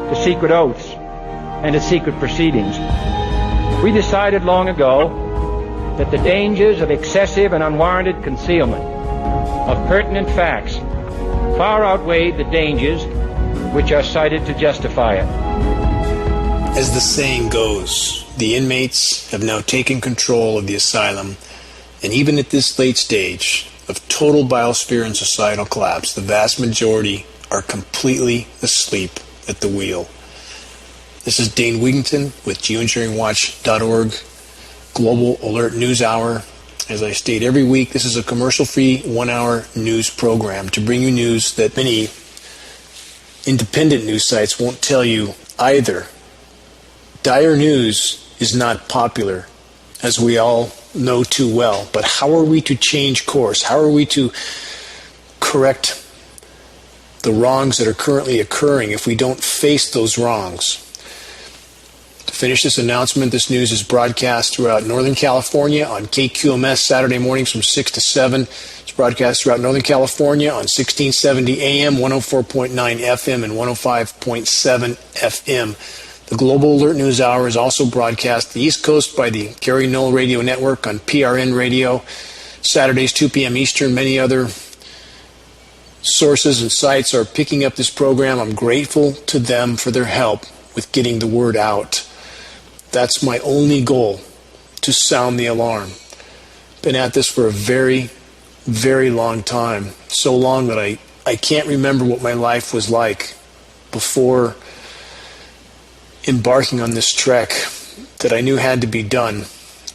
to secret oaths and to secret proceedings. We decided long ago that the dangers of excessive and unwarranted concealment of pertinent facts far outweighed the dangers which are cited to justify it. As the saying goes, the inmates have now taken control of the asylum, and even at this late stage of total biosphere and societal collapse, the vast majority are completely asleep at the wheel. This is Dane Wigington with GeoEngineeringWatch.org Global Alert News Hour. As I state every week, this is a commercial-free 1-hour news program to bring you news that many independent news sites won't tell you either. Dire news is not popular, as we all know too well. But how are we to change course? How are we to correct the wrongs that are currently occurring if we don't face those wrongs? To finish this announcement, this news is broadcast throughout Northern California on KQMS Saturday mornings from 6 to 7. It's broadcast throughout Northern California on 1670 AM, 104.9 FM, and 105.7 FM. The Global Alert News Hour is also broadcast the East Coast by the Gary Knoll Radio Network on PRN Radio, Saturdays 2 p.m. Eastern. Many other sources and sites are picking up this program. I'm grateful to them for their help with getting the word out. That's my only goal, to sound the alarm. Been at this for a very, very long time. So long that I can't remember what my life was like before embarking on this trek that I knew had to be done.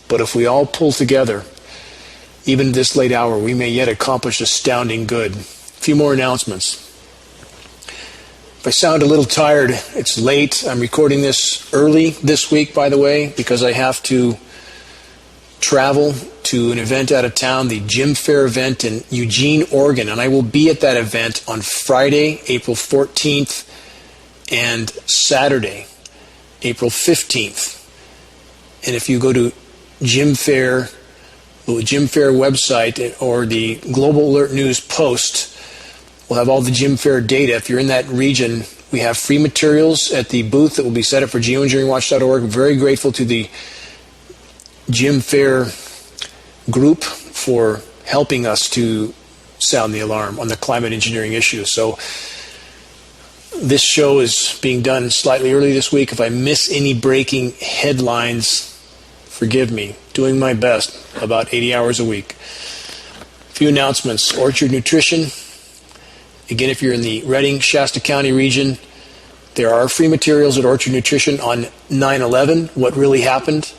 But if we all pull together, even at this late hour, we may yet accomplish astounding good. A few more announcements. If I sound a little tired, it's late. I'm recording this early this week, by the way, because I have to travel to an event out of town, the Gym Fair event in Eugene, Oregon, and I will be at that event on Friday, April 14th, and Saturday, April 15th. And if you go to Gym Fair, the Gym Fair website or the Global Alert News post, we'll have all the Gym Fair data. If you're in that region, we have free materials at the booth that will be set up for GeoEngineeringWatch.org. Very grateful to the Gym Fair group for helping us to sound the alarm on the climate engineering issue. So this show is being done slightly early this week. If I miss any breaking headlines, forgive me. Doing my best, about 80 hours a week. A few announcements. Orchard Nutrition. Again, if you're in the Redding, Shasta County region, there are free materials at Orchard Nutrition on 9/11, what really happened.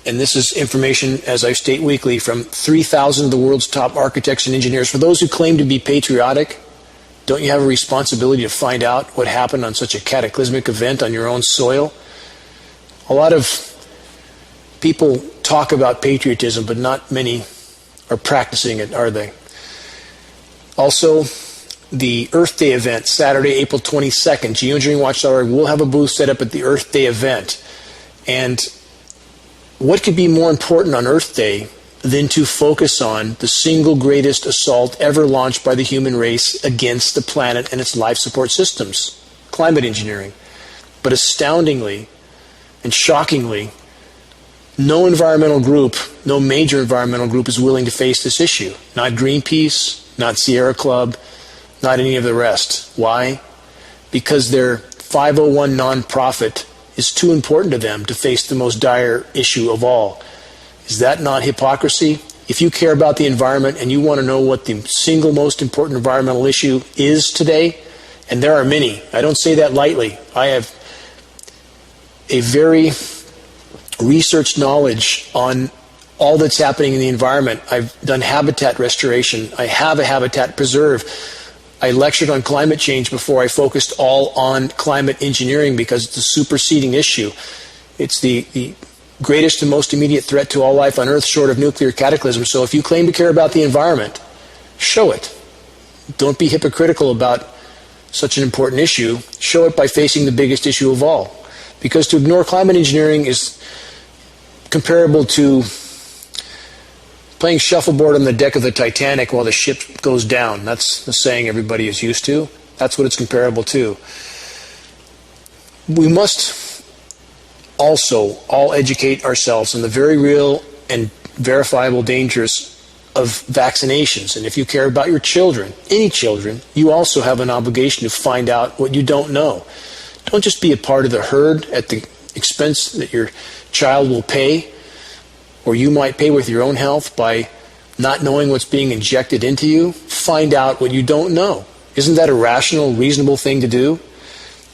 And this is information, as I state weekly, from 3,000 of the world's top architects and engineers. For those who claim to be patriotic, don't you have a responsibility to find out what happened on such a cataclysmic event on your own soil? A lot of people talk about patriotism, but not many are practicing it, are they? Also, the Earth Day event, Saturday, April 22nd, GeoEngineeringWatch.org will have a booth set up at the Earth Day event. And what could be more important on Earth Day than to focus on the single greatest assault ever launched by the human race against the planet and its life support systems, climate engineering. But astoundingly and shockingly, no environmental group, no major environmental group is willing to face this issue. Not Greenpeace, not Sierra Club, not any of the rest. Why? Because their 501 nonprofit is too important to them to face the most dire issue of all. Is that not hypocrisy? If you care about the environment and you want to know what the single most important environmental issue is today, and there are many, I don't say that lightly. I have a very researched knowledge on all that's happening in the environment. I've done habitat restoration. I have a habitat preserve. I lectured on climate change before I focused all on climate engineering because it's a superseding issue. It's the greatest and most immediate threat to all life on Earth short of nuclear cataclysm. So if you claim to care about the environment, show it. Don't be hypocritical about such an important issue. Show it by facing the biggest issue of all. Because to ignore climate engineering is comparable to playing shuffleboard on the deck of the Titanic while the ship goes down. That's the saying everybody is used to. That's what it's comparable to. We must also all educate ourselves on the very real and verifiable dangers of vaccinations. And if you care about your children, any children, you also have an obligation to find out what you don't know. Don't just be a part of the herd at the expense that your child will pay, or you might pay with your own health by not knowing what's being injected into you. Find out what you don't know. Isn't that a rational, reasonable thing to do?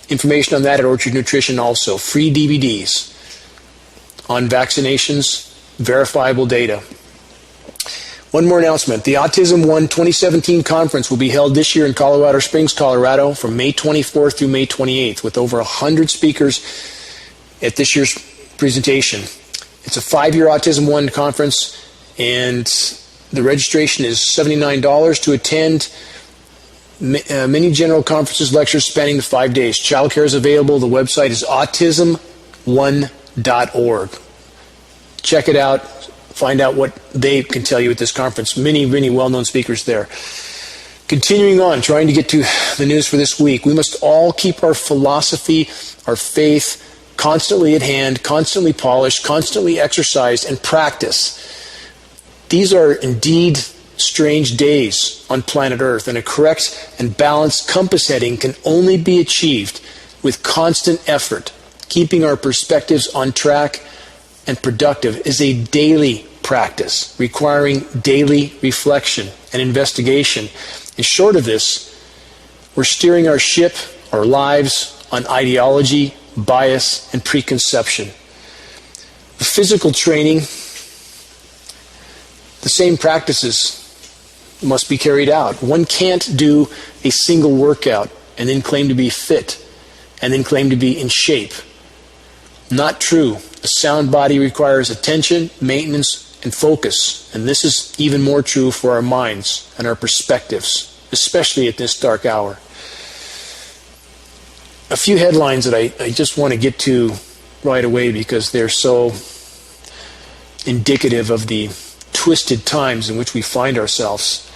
Information on that at Orchard Nutrition also. Free DVDs on vaccinations, verifiable data. One more announcement. The Autism One 2017 conference will be held this year in Colorado Springs, Colorado from May 24th through May 28th with over 100 speakers at this year's presentation. It's a 5-year Autism One conference, and the registration is $79 to attend many general conferences, lectures spanning the 5 days. Childcare is available. The website is autism1.org. Check it out. Find out what they can tell you at this conference. Many, many well-known speakers there. Continuing on, trying to get to the news for this week. We must all keep our philosophy, our faith, constantly at hand, constantly polished, constantly exercised, and practice. These are indeed strange days on planet Earth, and a correct and balanced compass heading can only be achieved with constant effort. Keeping our perspectives on track and productive is a daily practice, requiring daily reflection and investigation. And short of this, we're steering our ship, our lives, on ideology, bias, and preconception. The physical training, the same practices must be carried out. One can't do a single workout and then claim to be fit and then claim to be in shape. Not true. A sound body requires attention, maintenance, and focus. And this is even more true for our minds and our perspectives, especially at this dark hour. A few headlines that I just want to get to right away because they're so indicative of the twisted times in which we find ourselves.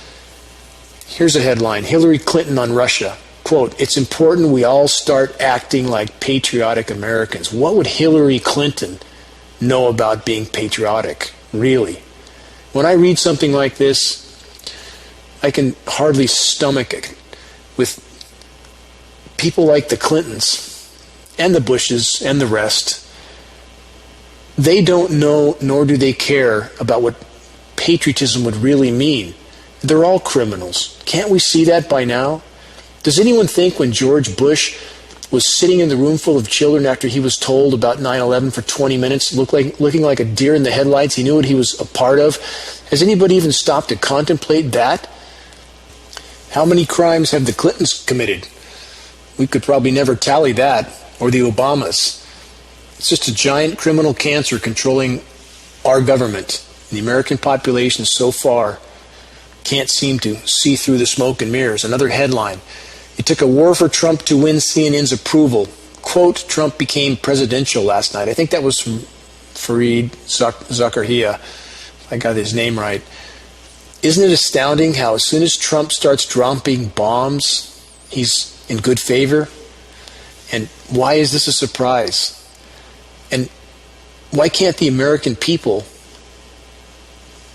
Here's a headline: Hillary Clinton on Russia. Quote, "It's important we all start acting like patriotic Americans." What would Hillary Clinton know about being patriotic, really? When I read something like this, I can hardly stomach it. With people like the Clintons and the Bushes and the rest, they don't know nor do they care about what patriotism would really mean. They're all criminals. Can't we see that by now? Does anyone think when George Bush was sitting in the room full of children after he was told about 9/11 for 20 minutes, looking like a deer in the headlights, he knew what he was a part of? Has anybody even stopped to contemplate that? How many crimes have the Clintons committed? We could probably never tally that, or the Obamas. It's just a giant criminal cancer controlling our government. The American population so far can't seem to see through the smoke and mirrors. Another headline: It took a war for Trump to win CNN's approval. Quote, "Trump became presidential last night." I think that was from Fareed Zakaria, if I got his name right. Isn't it astounding how as soon as Trump starts dropping bombs, he's in good favor? And why is this a surprise? And why can't the American people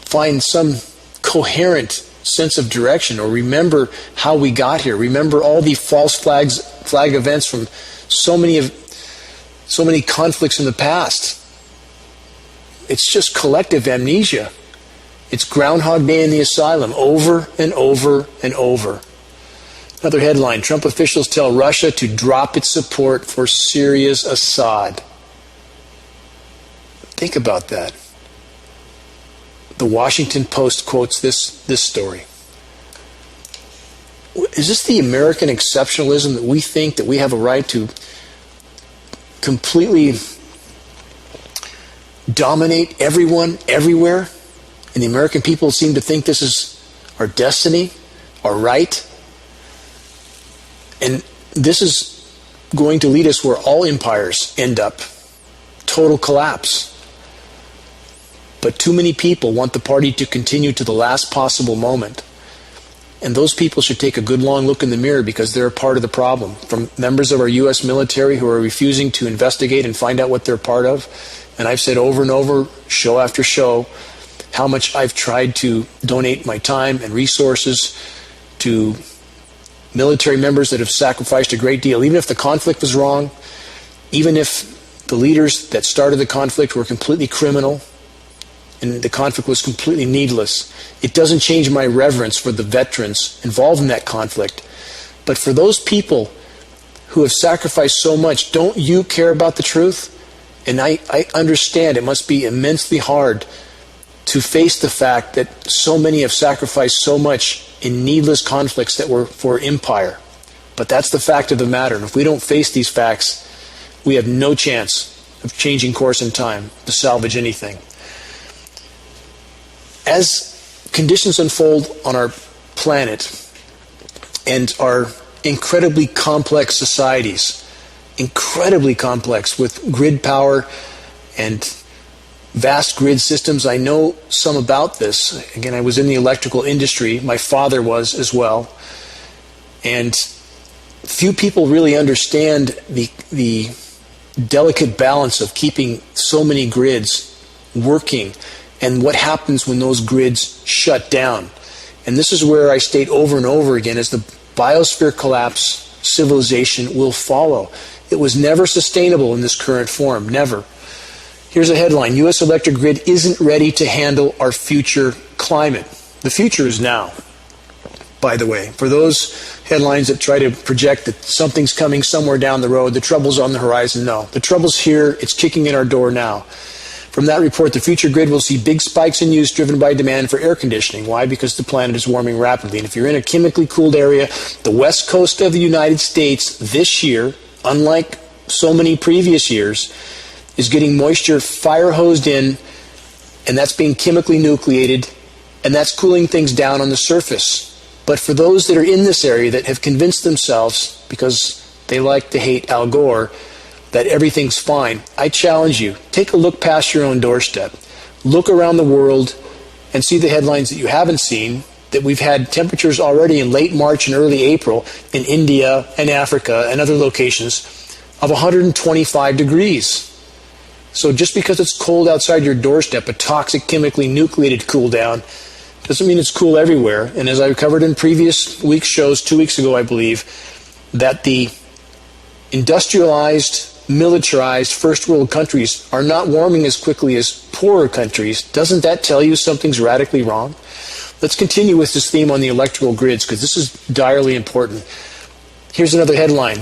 find some coherent sense of direction, or remember how we got here? Remember all the false flag events from so many conflicts in the past. It's just collective amnesia. It's Groundhog Day in the asylum, over and over and over. Another headline: Trump officials tell Russia to drop its support for Syria's Assad. Think about that. The Washington Post quotes this story. Is this the American exceptionalism that we think that we have a right to completely dominate everyone, everywhere? And the American people seem to think this is our destiny, our right? And this is going to lead us where all empires end up: total collapse. But too many people want the party to continue to the last possible moment. And those people should take a good long look in the mirror because they're a part of the problem. From members of our U.S. military who are refusing to investigate and find out what they're part of. And I've said over and over, show after show, how much I've tried to donate my time and resources to military members that have sacrificed a great deal. Even if the conflict was wrong, even if the leaders that started the conflict were completely criminal, and the conflict was completely needless, it doesn't change my reverence for the veterans involved in that conflict. But for those people who have sacrificed so much, don't you care about the truth? And I understand it must be immensely hard to face the fact that so many have sacrificed so much in needless conflicts that were for empire. But that's the fact of the matter. And if we don't face these facts, we have no chance of changing course in time to salvage anything. As conditions unfold on our planet and our incredibly complex societies, incredibly complex with grid power and vast grid systems, I know some about this. Again, I was in the electrical industry. My father was as well. And few people really understand the delicate balance of keeping so many grids working and what happens when those grids shut down. And this is where I state over and over again, as the biosphere collapse, civilization will follow. It was never sustainable in this current form, never. Here's a headline: U.S. electric grid isn't ready to handle our future climate. The future is now, by the way. For those headlines that try to project that something's coming somewhere down the road, the trouble's on the horizon, no. The trouble's here, it's kicking in our door now. From that report, the future grid will see big spikes in use driven by demand for air conditioning. Why? Because the planet is warming rapidly. And if you're in a chemically cooled area, the west coast of the United States this year, unlike so many previous years, is getting moisture fire hosed in, and that's being chemically nucleated, and that's cooling things down on the surface. But for those that are in this area that have convinced themselves, because they like to hate Al Gore, that everything's fine, I challenge you, take a look past your own doorstep. Look around the world and see the headlines that you haven't seen, that we've had temperatures already in late March and early April in India and Africa and other locations of 125 degrees. So just because it's cold outside your doorstep, a toxic chemically nucleated cool down, doesn't mean it's cool everywhere. And as I covered in previous week's shows, 2 weeks ago I believe, that the industrialized, militarized first world countries are not warming as quickly as poorer countries. Doesn't that tell you something's radically wrong? Let's continue with this theme on the electrical grids, because this is direly important. Here's another headline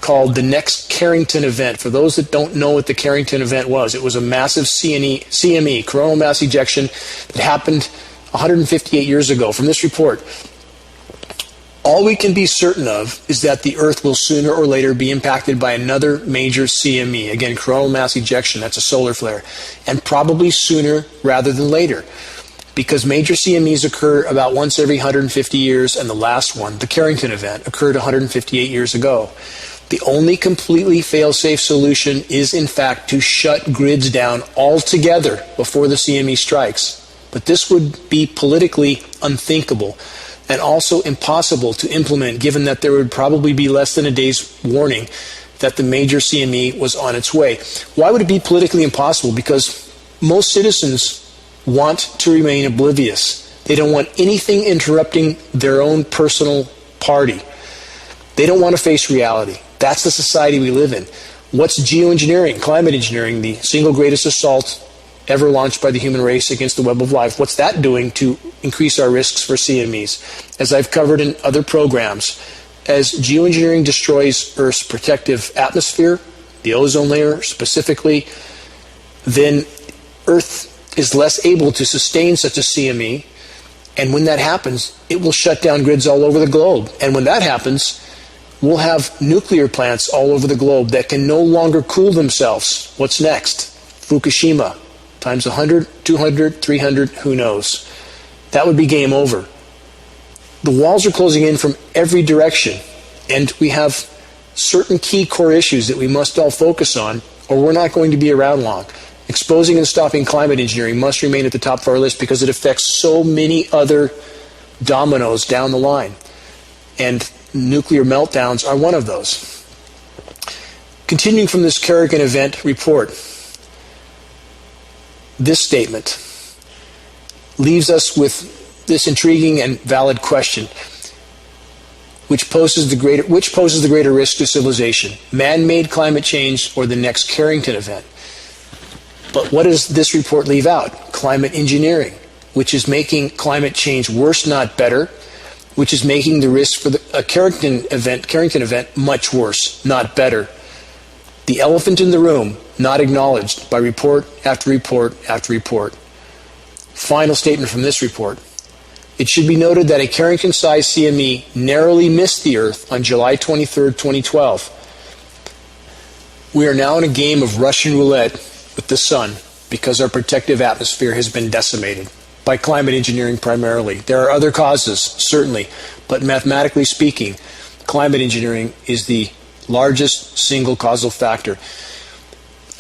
called The Next Carrington Event. For those that don't know what the Carrington Event was, it was a massive CME, coronal mass ejection, that happened 158 years ago. From this report, all we can be certain of is that the Earth will sooner or later be impacted by another major CME. Again, coronal mass ejection, that's a solar flare. And probably sooner rather than later, because major CMEs occur about once every 150 years, and the last one, the Carrington event, occurred 158 years ago. The only completely fail-safe solution is, in fact, to shut grids down altogether before the CME strikes. But this would be politically unthinkable and also impossible to implement, given that there would probably be less than a day's warning that the major CME was on its way. Why would it be politically impossible? Because most citizens want to remain oblivious. They don't want anything interrupting their own personal party. They don't want to face reality. That's the society we live in. What's geoengineering, climate engineering, the single greatest assault ever launched by the human race against the web of life? What's that doing to increase our risks for CMEs? As I've covered in other programs, as geoengineering destroys Earth's protective atmosphere, the ozone layer specifically, then Earth is less able to sustain such a CME, and when that happens, it will shut down grids all over the globe. And when that happens, we'll have nuclear plants all over the globe that can no longer cool themselves. What's next? Fukushima, times 100, 200, 300, who knows? That would be game over. The walls are closing in from every direction, and we have certain key core issues that we must all focus on, or we're not going to be around long. Exposing and stopping climate engineering must remain at the top of our list because it affects so many other dominoes down the line. And nuclear meltdowns are one of those. Continuing from this Kerrigan event report, this statement leaves us with this intriguing and valid question. Which poses the greater risk to civilization, man-made climate change or the next Carrington event? But what does this report leave out? Climate engineering, which is making climate change worse, not better, which is making the risk for a Carrington event much worse, not better. The elephant in the room, not acknowledged by report after report after report. Final statement from this report. It should be noted that a Carrington-sized CME narrowly missed the Earth on July 23, 2012. We are now in a game of Russian roulette with the sun because our protective atmosphere has been decimated by climate engineering primarily. There are other causes, certainly, but mathematically speaking, climate engineering is the largest single causal factor.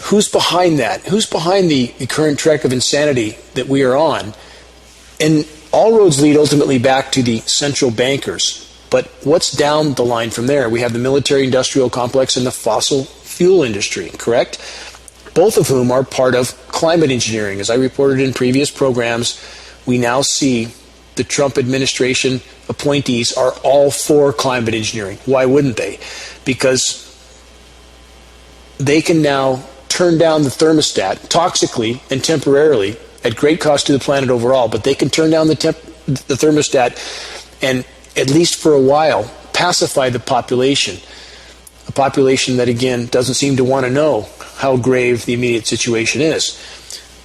Who's behind that? Who's behind the current trek of insanity that we are on? And all roads lead ultimately back to the central bankers. But what's down the line from there? We have the military-industrial complex and the fossil fuel industry, correct? Both of whom are part of climate engineering. As I reported in previous programs, we now see the Trump administration appointees are all for climate engineering. Why wouldn't they? Because they can now turn down the thermostat toxically and temporarily at great cost to the planet overall, but they can turn down the thermostat and, at least for a while, pacify the population. A population that, again, doesn't seem to want to know how grave the immediate situation is.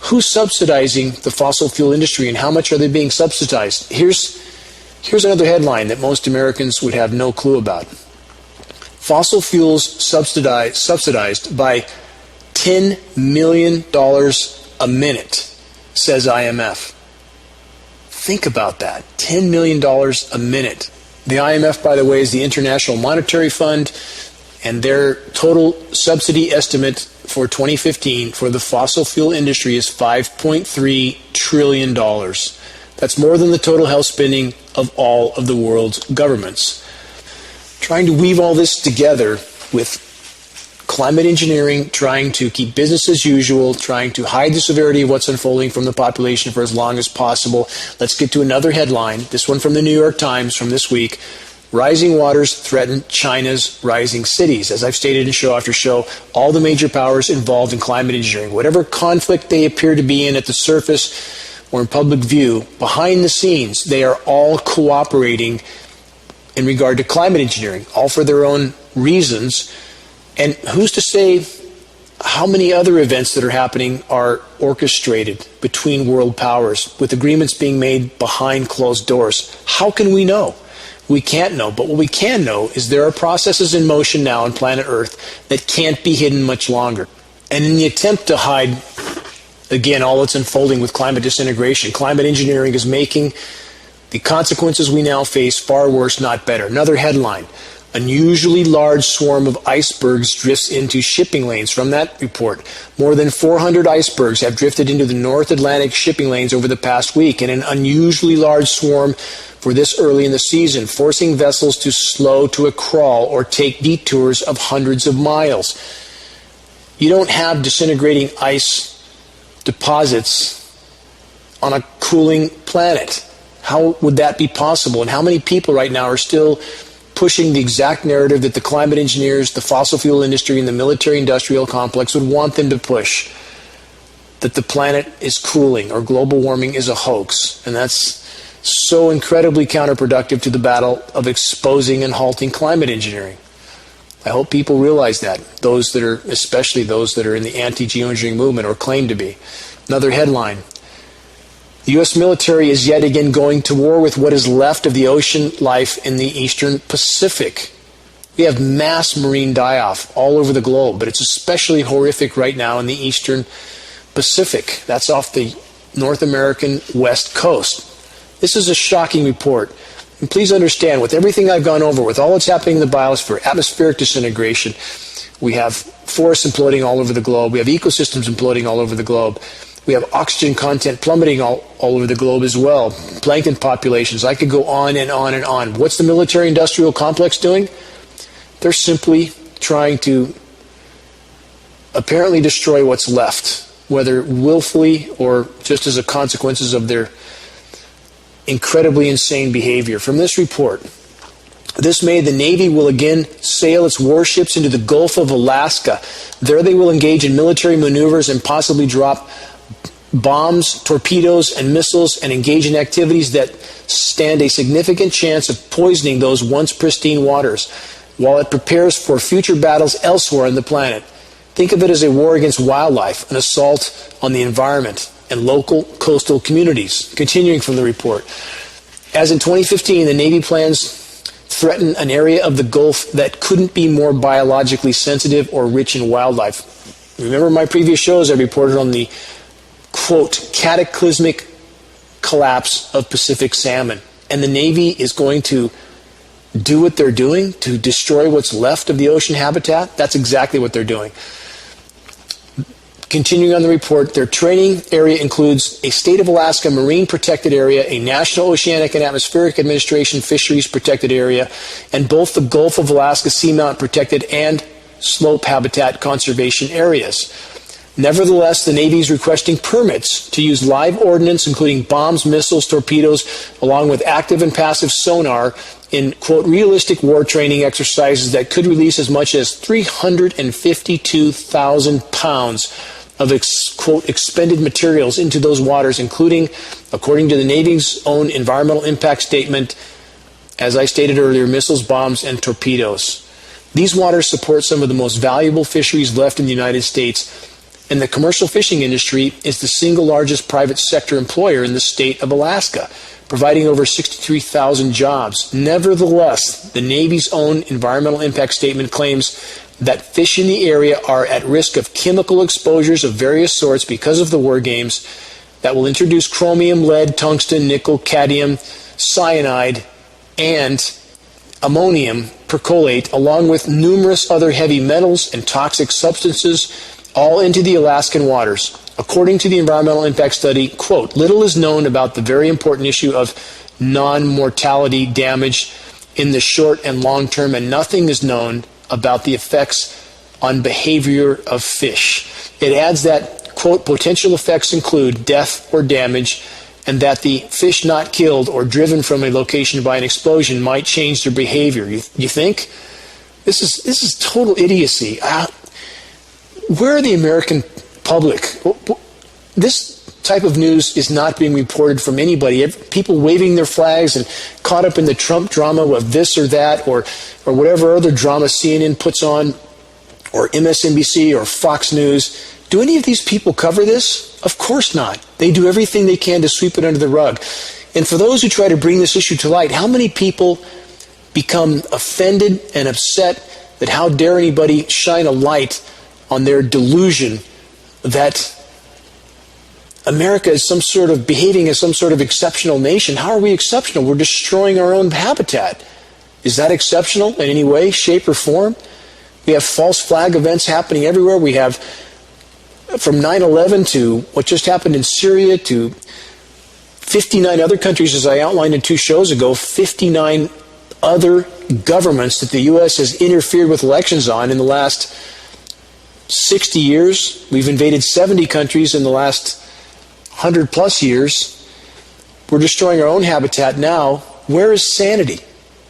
Who's subsidizing the fossil fuel industry and how much are they being subsidized? Here's another headline that most Americans would have no clue about. Fossil fuels subsidized by $10 million a minute, says IMF. Think about that. $10 million a minute. The IMF, by the way, is the International Monetary Fund, and their total subsidy estimate for 2015 for the fossil fuel industry is $5.3 trillion. That's more than the total health spending of all of the world's governments. Trying to weave all this together with climate engineering, trying to keep business as usual, trying to hide the severity of what's unfolding from the population for as long as possible. Let's get to another headline, this one from the New York Times from this week. Rising waters threaten China's rising cities. As I've stated in show after show, all the major powers involved in climate engineering, whatever conflict they appear to be in at the surface or in public view, behind the scenes, they are all cooperating in regard to climate engineering, all for their own reasons. And who's to say how many other events that are happening are orchestrated between world powers with agreements being made behind closed doors? How can we know? We can't know, but what we can know is there are processes in motion now on planet Earth that can't be hidden much longer. And in the attempt to hide, again, all that's unfolding with climate disintegration, climate engineering is making the consequences we now face far worse, not better. Another headline, unusually large swarm of icebergs drifts into shipping lanes. From that report, more than 400 icebergs have drifted into the North Atlantic shipping lanes over the past week, and an unusually large swarm for this early in the season, forcing vessels to slow to a crawl or take detours of hundreds of miles. You don't have disintegrating ice deposits on a cooling planet. How would that be possible? And how many people right now are still pushing the exact narrative that the climate engineers, the fossil fuel industry, and the military-industrial complex would want them to push? That the planet is cooling or global warming is a hoax. And that's so incredibly counterproductive to the battle of exposing and halting climate engineering. I hope people realize that, especially those that are in the anti-geoengineering movement or claim to be. Another headline, the U.S. military is yet again going to war with what is left of the ocean life in the eastern Pacific. We have mass marine die-off all over the globe, but it's especially horrific right now in the eastern Pacific. That's off the North American west coast. This is a shocking report. And please understand, with everything I've gone over, with all that's happening in the biosphere, atmospheric disintegration, we have forests imploding all over the globe, we have ecosystems imploding all over the globe, We have oxygen content plummeting all over the globe as well. Plankton populations. I could go on and on and on. What's the military-industrial complex doing? They're simply trying to apparently destroy what's left, whether willfully or just as a consequences of their incredibly insane behavior. From this report, this May, the Navy will again sail its warships into the Gulf of Alaska. There they will engage in military maneuvers and possibly drop bombs, torpedoes, and missiles, and engage in activities that stand a significant chance of poisoning those once pristine waters, while it prepares for future battles elsewhere on the planet. Think of it as a war against wildlife, an assault on the environment and local coastal communities. Continuing from the report. As in 2015, the Navy plans threaten an area of the Gulf that couldn't be more biologically sensitive or rich in wildlife. Remember my previous shows, I reported on the, quote, cataclysmic collapse of Pacific salmon. And the Navy is going to do what they're doing to destroy what's left of the ocean habitat. That's exactly what they're doing. Continuing on the report, their training area includes a State of Alaska Marine Protected Area, a National Oceanic and Atmospheric Administration Fisheries Protected Area, and both the Gulf of Alaska Seamount Protected and Slope Habitat Conservation Areas. Nevertheless, the Navy is requesting permits to use live ordnance, including bombs, missiles, torpedoes, along with active and passive sonar in, quote, realistic war training exercises that could release as much as 352,000 pounds of, quote, expended materials into those waters, including, according to the Navy's own environmental impact statement, as I stated earlier, missiles, bombs, and torpedoes. These waters support some of the most valuable fisheries left in the United States, and the commercial fishing industry is the single largest private sector employer in the state of Alaska, providing over 63,000 jobs. Nevertheless, the Navy's own environmental impact statement claims that fish in the area are at risk of chemical exposures of various sorts because of the war games that will introduce chromium, lead, tungsten, nickel, cadmium, cyanide, and ammonium perchlorate, along with numerous other heavy metals and toxic substances, all into the Alaskan waters. According to the environmental impact study, quote, little is known about the very important issue of non-mortality damage in the short and long term, and nothing is known about the effects on behavior of fish. It adds that, quote, potential effects include death or damage, and that the fish not killed or driven from a location by an explosion might change their behavior. You think? This is total idiocy. Where are the American public? This type of news is not being reported from anybody. People waving their flags and caught up in the Trump drama of this or that or whatever other drama CNN puts on, or MSNBC or Fox News. Do any of these people cover this? Of course not. They do everything they can to sweep it under the rug. And for those who try to bring this issue to light, how many people become offended and upset that how dare anybody shine a light on their delusion that America is some sort of behaving as some sort of exceptional nation? How are we exceptional? We're destroying our own habitat. Is that exceptional in any way, shape, or form? We have false flag events happening everywhere. We have, from 9/11 to what just happened in Syria to 59 other countries, as I outlined in 2 shows ago, 59 other governments that the U.S. has interfered with elections on in the last 60 years. We've invaded 70 countries in the last 100 plus years. We're destroying our own habitat now. Where is sanity?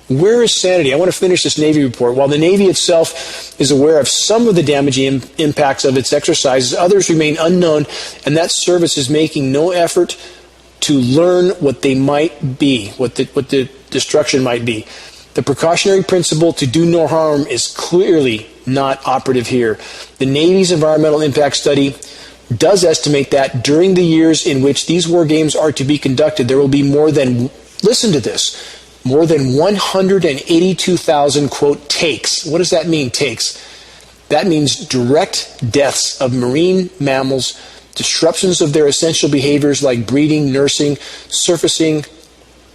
Where is sanity? I want to finish this Navy report. While the Navy itself is aware of some of the damaging impacts of its exercises, others remain unknown, and that service is making no effort to learn what they might be, what the destruction might be. The precautionary principle to do no harm is clearly not operative here. The Navy's environmental impact study does estimate that during the years in which these war games are to be conducted, there will be more than, listen to this, more than 182,000, quote, takes. What does that mean, takes? That means direct deaths of marine mammals, disruptions of their essential behaviors like breeding, nursing, surfacing,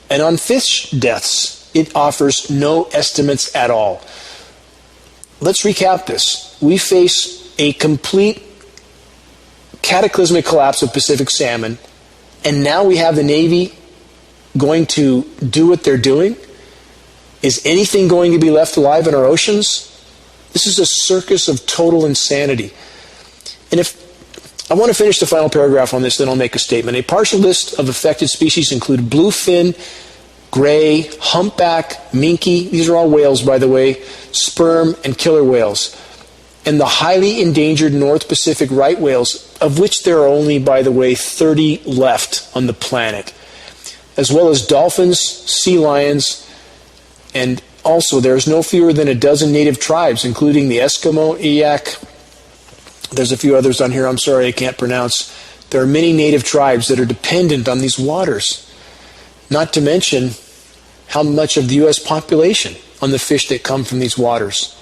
and on fish deaths. It offers no estimates at all. Let's recap this. We face a complete cataclysmic collapse of Pacific salmon, and now we have the Navy going to do what they're doing? Is anything going to be left alive in our oceans? This is a circus of total insanity. And if I want to finish the final paragraph on this, then I'll make a statement. A partial list of affected species include bluefin, gray, humpback, minke, these are all whales by the way, sperm, and killer whales, and the highly endangered North Pacific right whales, of which there are only, by the way, 30 left on the planet, as well as dolphins, sea lions, and also there's no fewer than a dozen native tribes, including the Eskimo, Eyak. There's a few others on here I'm sorry I can't pronounce. There are many native tribes that are dependent on these waters, not to mention how much of the U.S. population on the fish that come from these waters.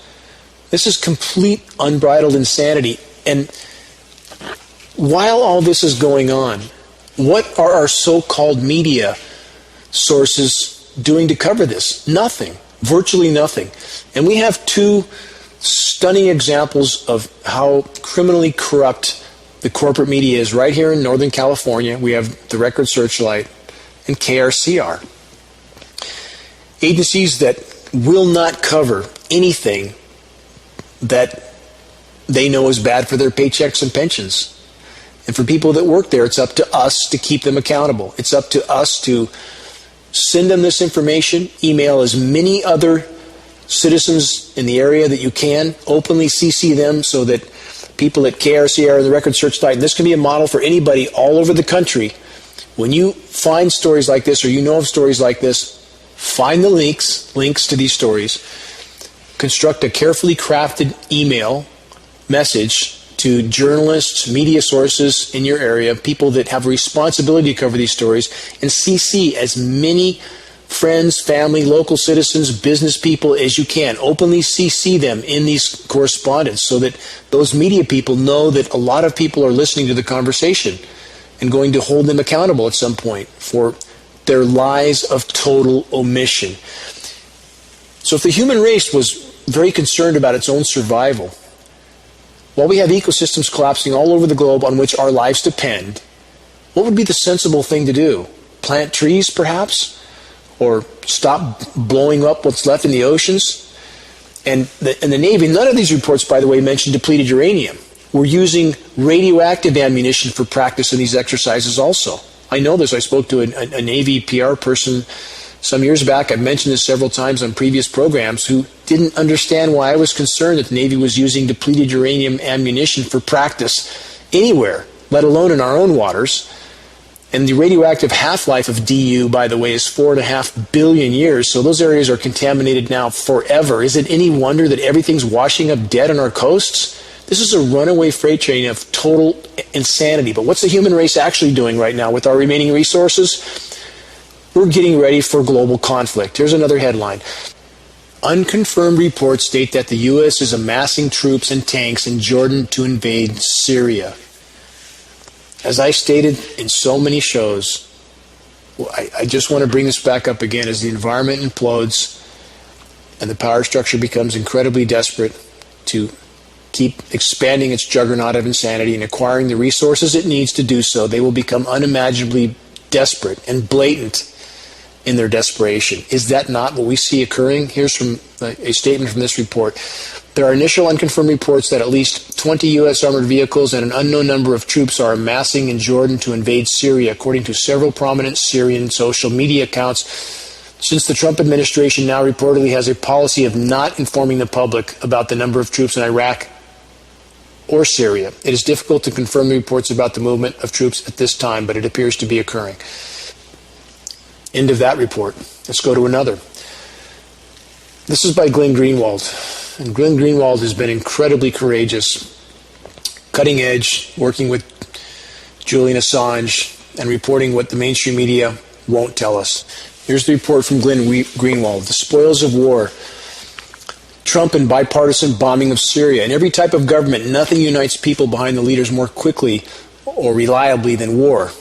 This is complete unbridled insanity. And while all this is going on, what are our so-called media sources doing to cover this? Nothing. Virtually nothing. And we have two stunning examples of how criminally corrupt the corporate media is right here in Northern California. We have the Record Searchlight and KRCR. Agencies that will not cover anything that they know is bad for their paychecks and pensions. And for people that work there, it's up to us to keep them accountable. It's up to us to send them this information, email as many other citizens in the area that you can, openly CC them so that people at KRCR and the Record Searchlight, and this can be a model for anybody all over the country. When you find stories like this or you know of stories like this, find the links to these stories, construct a carefully crafted email message to journalists, media sources in your area, people that have a responsibility to cover these stories, and CC as many friends, family, local citizens, business people as you can. Openly CC them in these correspondence so that those media people know that a lot of people are listening to the conversation and going to hold them accountable at some point for their lies of total omission. So if the human race was very concerned about its own survival, while we have ecosystems collapsing all over the globe on which our lives depend, what would be the sensible thing to do? Plant trees, perhaps? Or stop blowing up what's left in the oceans? And the Navy, none of these reports, by the way, mention depleted uranium. We're using radioactive ammunition for practice in these exercises also. I know this. I spoke to a Navy PR person some years back. I've mentioned this several times on previous programs, who didn't understand why I was concerned that the Navy was using depleted uranium ammunition for practice anywhere, let alone in our own waters. And the radioactive half-life of DU, by the way, is 4.5 billion years, so those areas are contaminated now forever. Is it any wonder that everything's washing up dead on our coasts? This is a runaway freight train of total insanity. But what's the human race actually doing right now with our remaining resources? We're getting ready for global conflict. Here's another headline. Unconfirmed reports state that the U.S. is amassing troops and tanks in Jordan to invade Syria. As I stated in so many shows, I just want to bring this back up again. As the environment implodes and the power structure becomes incredibly desperate to keep expanding its juggernaut of insanity and acquiring the resources it needs to do so, they will become unimaginably desperate and blatant in their desperation. Is that not what we see occurring? Here's from a statement from this report. There are initial unconfirmed reports that at least 20 U.S. armored vehicles and an unknown number of troops are amassing in Jordan to invade Syria, according to several prominent Syrian social media accounts, since the Trump administration now reportedly has a policy of not informing the public about the number of troops in Iraq or Syria. It is difficult to confirm the reports about the movement of troops at this time, but it appears to be occurring. End of that report. Let's go to another. This is by Glenn Greenwald. And Glenn Greenwald has been incredibly courageous, cutting edge, working with Julian Assange and reporting what the mainstream media won't tell us. Here's the report from Glenn Greenwald. The spoils of war, Trump and bipartisan bombing of Syria. In every type of government, nothing unites people behind the leaders more quickly or reliably than war.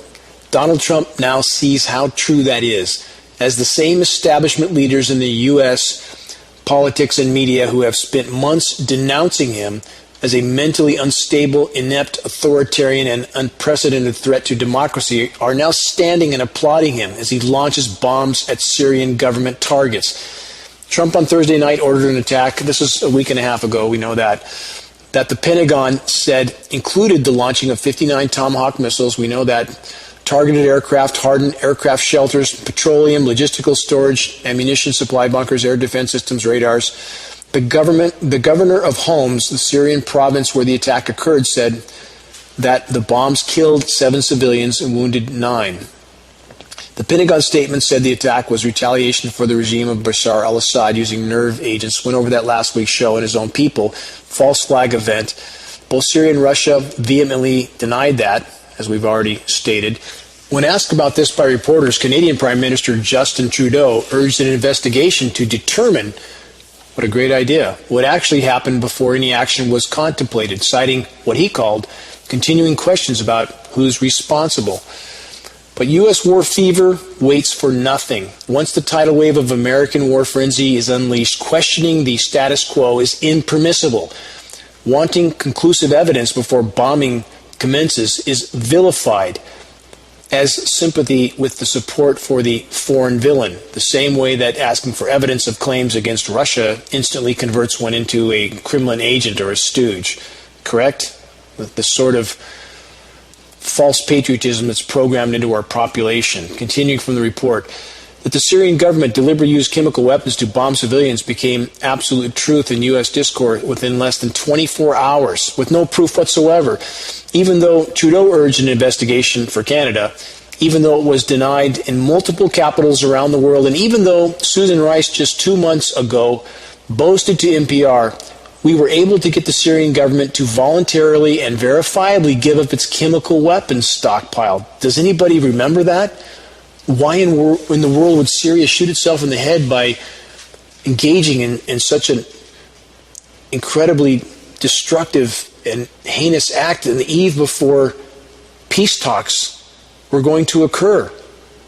Donald Trump now sees how true that is, as the same establishment leaders in the U.S. politics and media who have spent months denouncing him as a mentally unstable, inept, authoritarian, and unprecedented threat to democracy are now standing and applauding him as he launches bombs at Syrian government targets. Trump on Thursday night ordered an attack. This is a week and a half ago, we know that the Pentagon said included the launching of 59 Tomahawk missiles. We know that targeted aircraft, hardened aircraft shelters, petroleum, logistical storage, ammunition supply bunkers, air defense systems, radars. The governor of Homs, the Syrian province where the attack occurred, said that the bombs killed 7 civilians and wounded 9. The Pentagon statement said the attack was retaliation for the regime of Bashar al-Assad using nerve agents. Went over that last week's show and his own people. False flag event. Both Syria and Russia vehemently denied that, as we've already stated. When asked about this by reporters, Canadian Prime Minister Justin Trudeau urged an investigation to determine, what a great idea, what actually happened before any action was contemplated, citing what he called continuing questions about who's responsible. But U.S. war fever waits for nothing. Once the tidal wave of American war frenzy is unleashed, questioning the status quo is impermissible. Wanting conclusive evidence before bombing commences is vilified as sympathy with the support for the foreign villain, the same way that asking for evidence of claims against Russia instantly converts one into a Kremlin agent or a stooge. Correct? The sort of false patriotism that's programmed into our population. Continuing from the report, that the Syrian government deliberately used chemical weapons to bomb civilians became absolute truth in U.S. discourse within less than 24 hours, with no proof whatsoever. Even though Trudeau urged an investigation for Canada, even though it was denied in multiple capitals around the world, and even though Susan Rice just 2 months ago boasted to NPR, we were able to get the Syrian government to voluntarily and verifiably give up its chemical weapons stockpile. Does anybody remember that? Why in the world would Syria shoot itself in the head by engaging in such an incredibly destructive and heinous act in the eve before peace talks were going to occur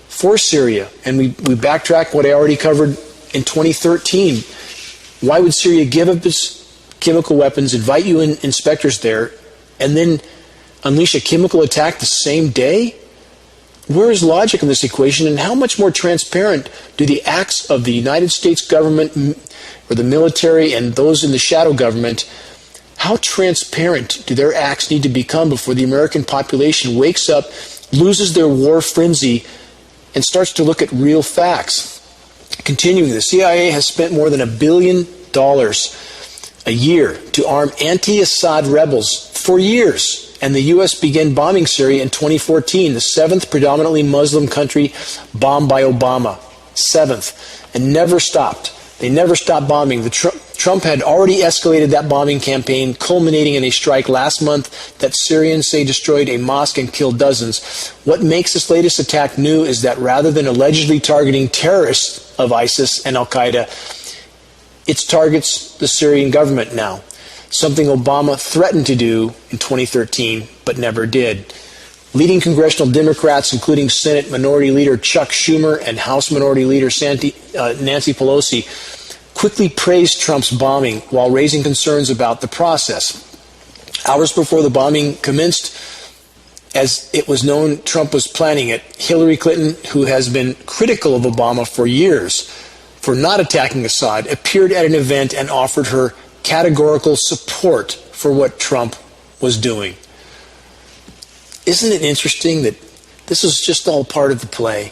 for Syria? And we backtrack what I already covered in 2013. Why would Syria give up its chemical weapons, invite UN inspectors there, and then unleash a chemical attack the same day? Where is logic in this equation, and how much more transparent do the acts of the United States government or the military and those in the shadow government, how transparent do their acts need to become before the American population wakes up, loses their war frenzy, and starts to look at real facts? Continuing, the CIA has spent more than $1 billion a year to arm anti-Assad rebels for years. And the U.S. began bombing Syria in 2014, the 7th predominantly Muslim country bombed by Obama. 7th. And never stopped. They never stopped bombing. Trump had already escalated that bombing campaign, culminating in a strike last month that Syrians say destroyed a mosque and killed dozens. What makes this latest attack new is that rather than allegedly targeting terrorists of ISIS and Al-Qaeda, it targets the Syrian government now. Something Obama threatened to do in 2013, but never did. Leading congressional Democrats, including Senate Minority Leader Chuck Schumer and House Minority Leader Nancy Pelosi, quickly praised Trump's bombing while raising concerns about the process. Hours before the bombing commenced, as it was known Trump was planning it, Hillary Clinton, who has been critical of Obama for years for not attacking Assad, appeared at an event and offered her categorical support for what Trump was doing. Isn't it interesting that this is just all part of the play?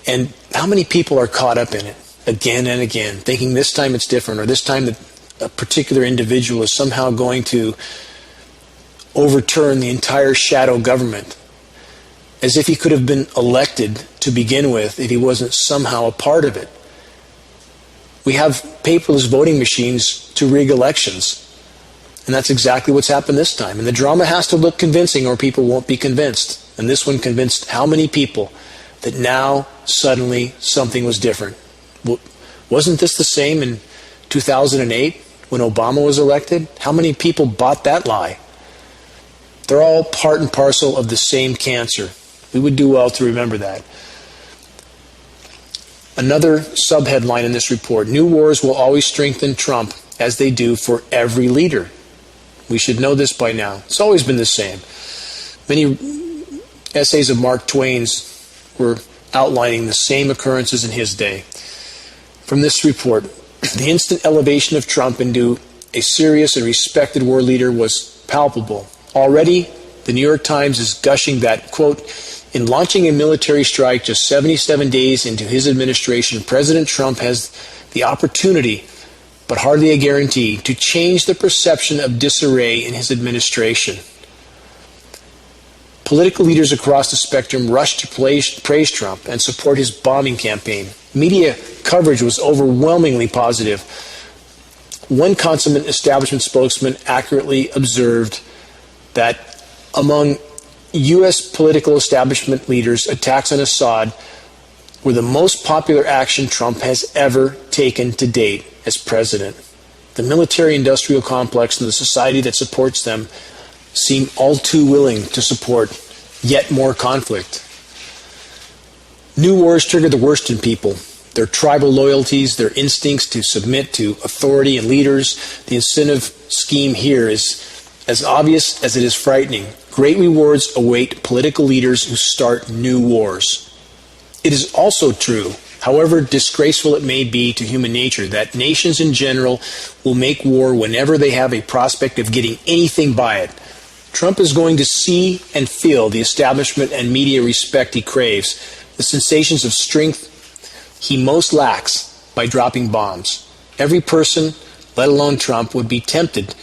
And how many people are caught up in it again and again, thinking this time it's different, or this time that a particular individual is somehow going to overturn the entire shadow government, as if he could have been elected to begin with if he wasn't somehow a part of it. We have paperless voting machines to rig elections. And that's exactly what's happened this time. And the drama has to look convincing or people won't be convinced. And this one convinced how many people that now suddenly something was different. Wasn't this the same in 2008 when Obama was elected? How many people bought that lie? They're all part and parcel of the same cancer. We would do well to remember that. Another subheadline in this report: new wars will always strengthen Trump, as they do for every leader. We should know this by now. It's always been the same. Many essays of Mark Twain's were outlining the same occurrences in his day. From this report, the instant elevation of Trump into a serious and respected world leader was palpable. Already, the New York Times is gushing that, quote, in launching a military strike just 77 days into his administration, President Trump has the opportunity, but hardly a guarantee, to change the perception of disarray in his administration. Political leaders across the spectrum rushed to praise Trump and support his bombing campaign. Media coverage was overwhelmingly positive. One consummate establishment spokesman accurately observed that among U.S. political establishment leaders, attacks on Assad were the most popular action Trump has ever taken to date as president. The military-industrial complex and the society that supports them seem all too willing to support yet more conflict. New wars trigger the worst in people. Their tribal loyalties, their instincts to submit to authority and leaders. The incentive scheme here is as obvious as it is frightening. Great rewards await political leaders who start new wars. It is also true, however disgraceful it may be to human nature, that nations in general will make war whenever they have a prospect of getting anything by it. Trump is going to see and feel the establishment and media respect he craves, the sensations of strength he most lacks by dropping bombs. Every person, let alone Trump, would be tempted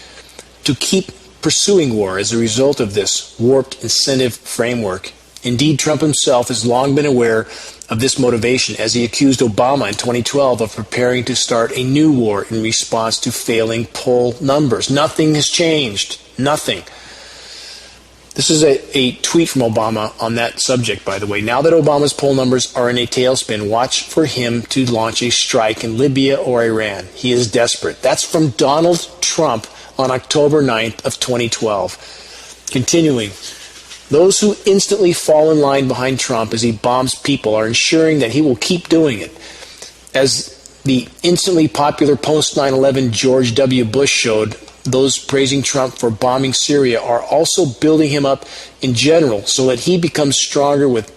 to keep pursuing war as a result of this warped incentive framework. Indeed, Trump himself has long been aware of this motivation, as he accused Obama in 2012 of preparing to start a new war in response to failing poll numbers. Nothing has changed. Nothing. This is a tweet from Obama on that subject, by the way. Now that Obama's poll numbers are in a tailspin, watch for him to launch a strike in Libya or Iran. He is desperate. That's from Donald Trump on October 9th of 2012. Continuing, those who instantly fall in line behind Trump as he bombs people are ensuring that he will keep doing it. As the instantly popular post-9/11 George W. Bush showed, those praising Trump for bombing Syria are also building him up in general so that he becomes stronger with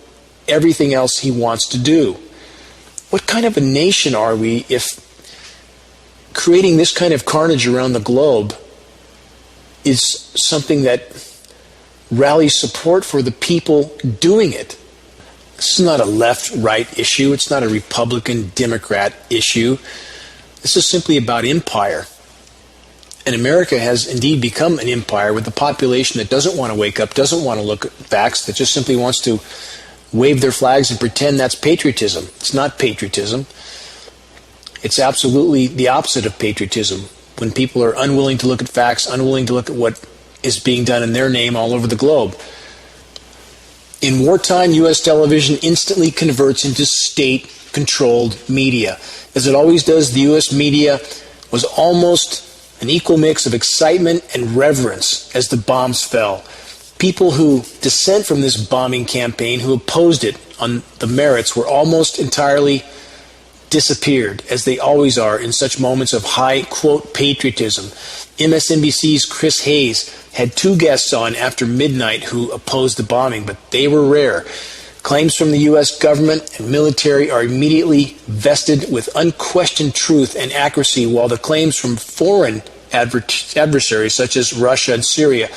everything else he wants to do. What kind of a nation are we if creating this kind of carnage around the globe is something that rallies support for the people doing it? This is not a left-right issue. It's not a Republican-Democrat issue. This is simply about empire. And America has indeed become an empire with a population that doesn't want to wake up, doesn't want to look at facts, that just simply wants to wave their flags and pretend that's patriotism. It's not patriotism. It's absolutely the opposite of patriotism. When people are unwilling to look at facts, unwilling to look at what is being done in their name all over the globe. In wartime, U.S. television instantly converts into state-controlled media. As it always does, the U.S. media was almost an equal mix of excitement and reverence as the bombs fell. People who dissent from this bombing campaign, who opposed it on the merits, were almost entirely disappeared, as they always are in such moments of high, quote, patriotism. MSNBC's Chris Hayes had two guests on after midnight who opposed the bombing, but they were rare. Claims from the U.S. government and military are immediately vested with unquestioned truth and accuracy, while the claims from foreign adversaries, such as Russia and Syria,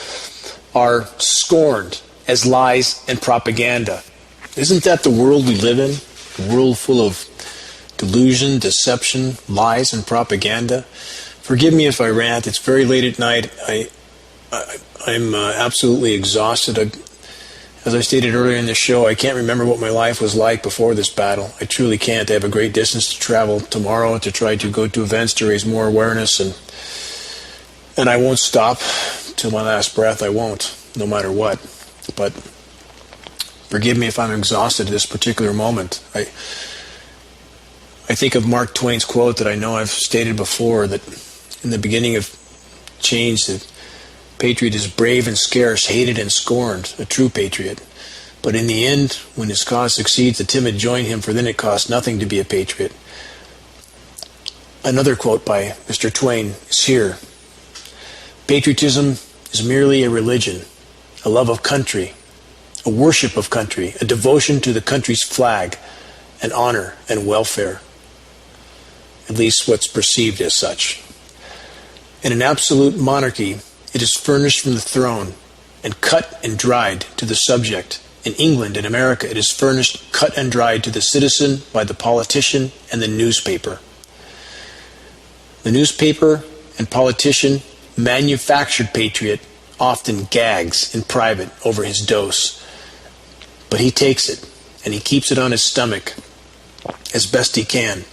are scorned as lies and propaganda. Isn't that the world we live in? A world full of delusion, deception, lies, and propaganda? Forgive me if I rant. It's very late at night. I'm absolutely exhausted. As I stated earlier in the show, I can't remember what my life was like before this battle. I truly can't. I have a great distance to travel tomorrow to try to go to events to raise more awareness, and I won't stop till my last breath. I won't, no matter what. But forgive me if I'm exhausted at this particular moment. I think of Mark Twain's quote that I know I've stated before, that in the beginning of change, that patriot is brave and scarce, hated and scorned, a true patriot. But in the end, when his cause succeeds, the timid join him, for then it costs nothing to be a patriot. Another quote by Mr. Twain is here. Patriotism is merely a religion, a love of country, a worship of country, a devotion to the country's flag, and honor and welfare. At least what's perceived as such. In an absolute monarchy, it is furnished from the throne and cut and dried to the subject. In England and America, it is furnished, cut and dried to the citizen by the politician and the newspaper. The newspaper and politician, manufactured patriot, often gags in private over his dose. But he takes it, and he keeps it on his stomach as best he can.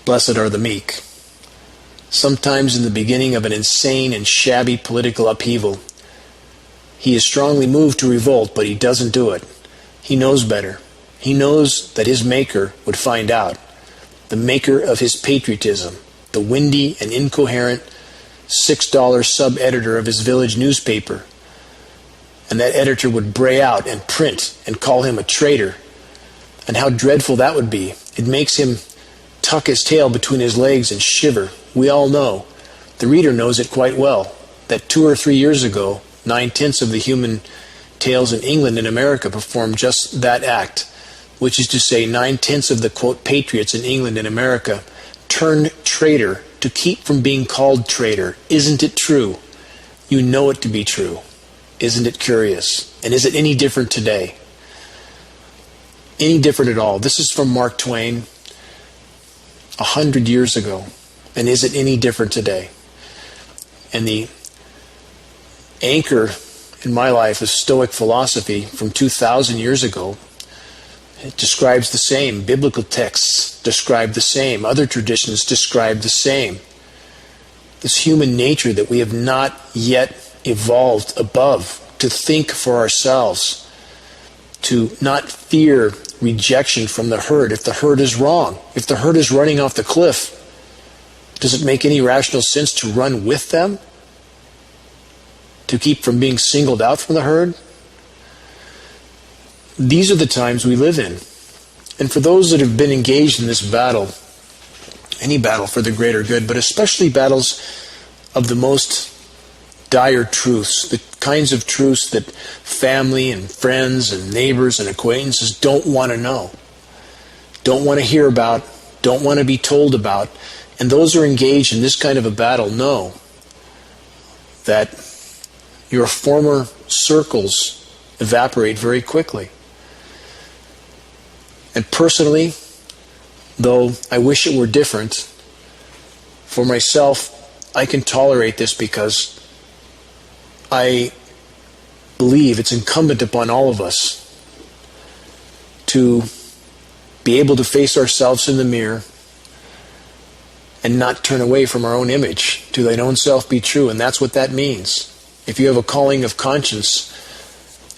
Blessed are the meek. Sometimes in the beginning of an insane and shabby political upheaval, he is strongly moved to revolt, but he doesn't do it. He knows better. He knows that his maker would find out. The maker of his patriotism, the windy and incoherent $6 sub-editor of his village newspaper. And that editor would bray out and print and call him a traitor. And how dreadful that would be. It makes him tuck his tail between his legs and shiver. We all know, the reader knows it quite well, that 2 or 3 years ago, 9/10 of the human tails in England and America performed just that act, which is to say 9/10 of the, quote, patriots in England and America turned traitor to keep from being called traitor. Isn't it true? You know it to be true. Isn't it curious? And is it any different today? Any different at all? This is from Mark Twain 100 years ago. And is it any different today? And the anchor in my life is Stoic philosophy from 2,000 years ago. It describes the same. Biblical texts describe the same. Other traditions describe the same. This human nature that we have not yet evolved above, to think for ourselves, to not fear rejection from the herd if the herd is wrong. If the herd is running off the cliff, does it make any rational sense to run with them? To keep from being singled out from the herd? These are the times we live in. And for those that have been engaged in this battle, any battle for the greater good, but especially battles of the most dire truths, the kinds of truths that family and friends and neighbors and acquaintances don't want to know, don't want to hear about, don't want to be told about, and those who are engaged in this kind of a battle know that your former circles evaporate very quickly. And personally, though I wish it were different, for myself, I can tolerate this because I believe it's incumbent upon all of us to be able to face ourselves in the mirror and not turn away from our own image. To thine own self be true, and that's what that means. If you have a calling of conscience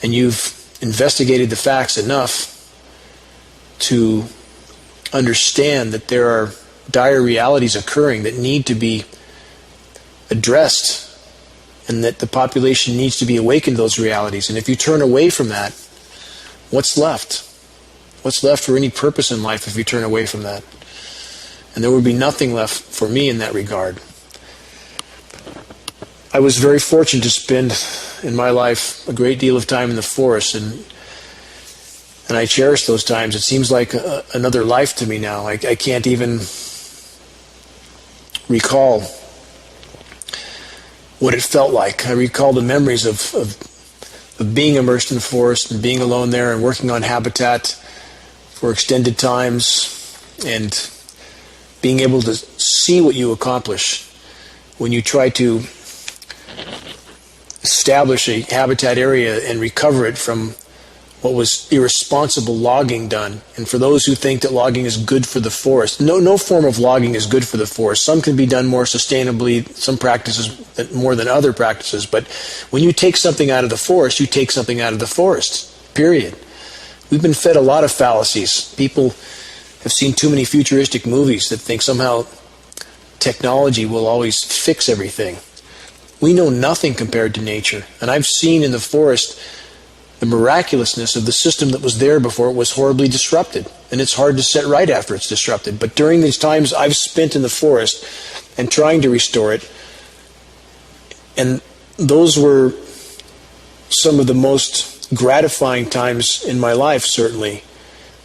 and you've investigated the facts enough to understand that there are dire realities occurring that need to be addressed and that the population needs to be awakened to those realities. And if you turn away from that, what's left? What's left for any purpose in life if you turn away from that? And there would be nothing left for me in that regard. I was very fortunate to spend in my life a great deal of time in the forest, and I cherish those times. It seems like another life to me now. I can't even recall what it felt like. I recall the memories of being immersed in the forest and being alone there and working on habitat for extended times and being able to see what you accomplish when you try to establish a habitat area and recover it from what was irresponsible logging done. And for those who think that logging is good for the forest, no form of logging is good for the forest. Some can be done more sustainably, some practices more than other practices, but when you take something out of the forest, you take something out of the forest, period. We've been fed a lot of fallacies. People have seen too many futuristic movies that think somehow technology will always fix everything. We know nothing compared to nature, and I've seen in the forest the miraculousness of the system that was there before it was horribly disrupted. And it's hard to set right after it's disrupted. But during these times I've spent in the forest and trying to restore it, and those were some of the most gratifying times in my life, certainly,